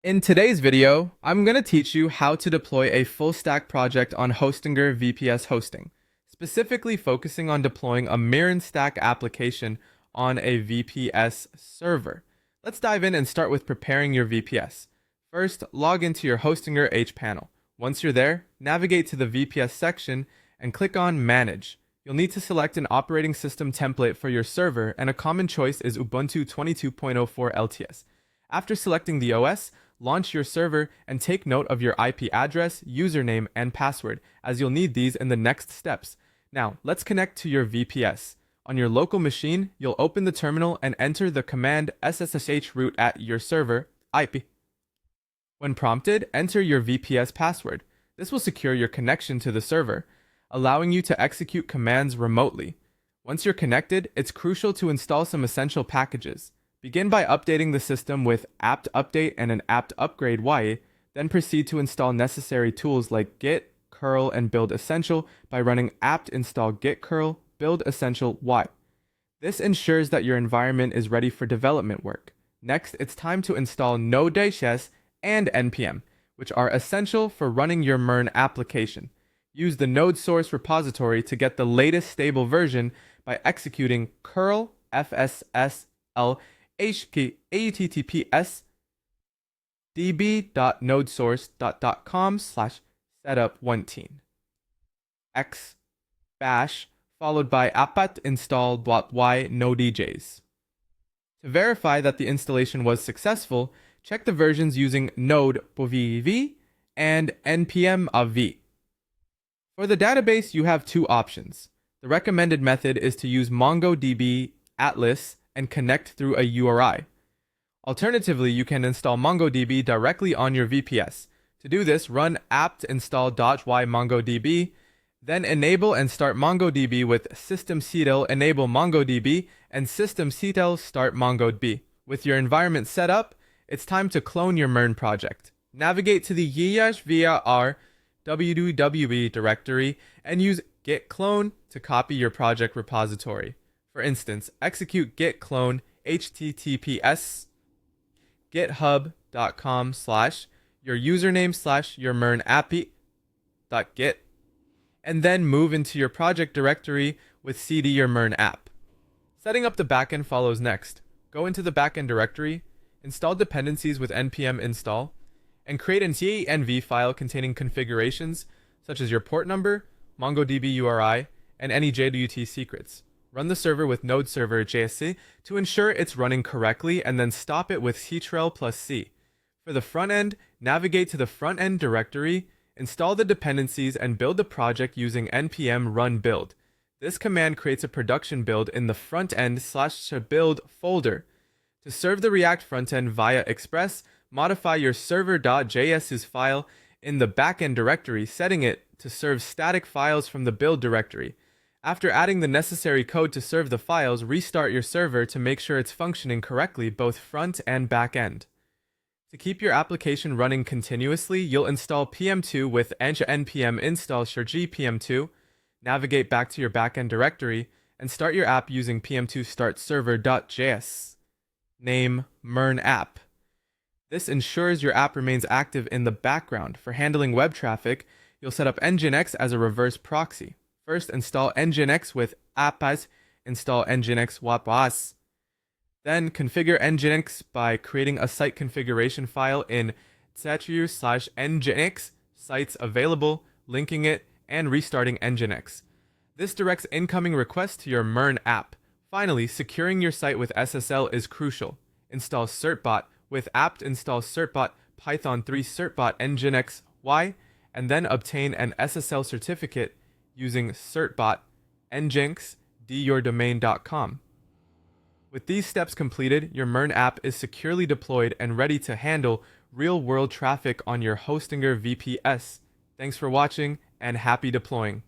In today's video, I'm going to teach you how to deploy a full stack project on Hostinger VPS hosting, specifically focusing on deploying a MERN stack application on a VPS server. Let's dive in and start with preparing your VPS. First, log into your Hostinger H panel. Once you're there, navigate to the VPS section and click on Manage. You'll need to select an operating system template for your server, and a common choice is Ubuntu 22.04 LTS. After selecting the OS, launch your server and take note of your IP address, username, and password, as you'll need these in the next steps. Now, let's connect to your VPS. On your local machine, you'll open the terminal and enter the command ssh root at your server IP. When prompted, enter your VPS password. This will secure your connection to the server, allowing you to execute commands remotely. Once you're connected, it's crucial to install some essential packages. Begin by updating the system with apt update and an apt upgrade y, then proceed to install necessary tools like git, curl, and build essential by running apt install git curl build essential y. This ensures that your environment is ready for development work. Next, it's time to install Node.js and npm, which are essential for running your MERN application. Use the node source repository to get the latest stable version by executing curl fssl https db.nodesource.com/setup1 x bash followed by apt install.y Node.js. To verify that the installation was successful, check the versions using node.js and npm-av. For the database, you have two options. The recommended method is to use MongoDB Atlas and connect through a URI. Alternatively, you can install MongoDB directly on your VPS. To do this, run apt install.y MongoDB, then enable and start MongoDB with systemctl enable MongoDB and systemctl start MongoDB. With your environment set up, it's time to clone your MERN project. Navigate to the -vir www directory and use git clone to copy your project repository. For instance, execute git clone https github.com/your username/your MERN app.git, and then move into your project directory with cd your MERN app. Setting up the backend follows next. Go into the backend directory, install dependencies with npm install, and create an env file containing configurations such as your port number, MongoDB URI, and any JWT secrets. Run the server with node server JSC to ensure it's running correctly, and then stop it with ctrl plus C. For the front end, navigate to the front end directory, install the dependencies, and build the project using npm run build. This command creates a production build in the front end /build folder. To serve the React frontend via Express, modify your server.js's file in the backend directory, setting it to serve static files from the build directory. After adding the necessary code to serve the files, restart your server to make sure it's functioning correctly both front and back end. To keep your application running continuously, you'll install pm2 with npm install pm2, navigate back to your backend directory, and start your app using pm2 start server.js. Name MERN app. This ensures your app remains active in the background. For handling web traffic, you'll set up Nginx as a reverse proxy. First, install Nginx with apas install Nginx wapas. Then configure Nginx by creating a site configuration file in /nginx sites available, linking it, and restarting Nginx. This directs incoming requests to your MERN app. Finally, securing your site with SSL is crucial. Install certbot with apt install certbot python 3 certbot nginx y, and then obtain an SSL certificate using certbot nginx dyourdomain.com. With these steps completed, your MERN app is securely deployed and ready to handle real-world traffic on your Hostinger VPS. Thanks for watching, and happy deploying.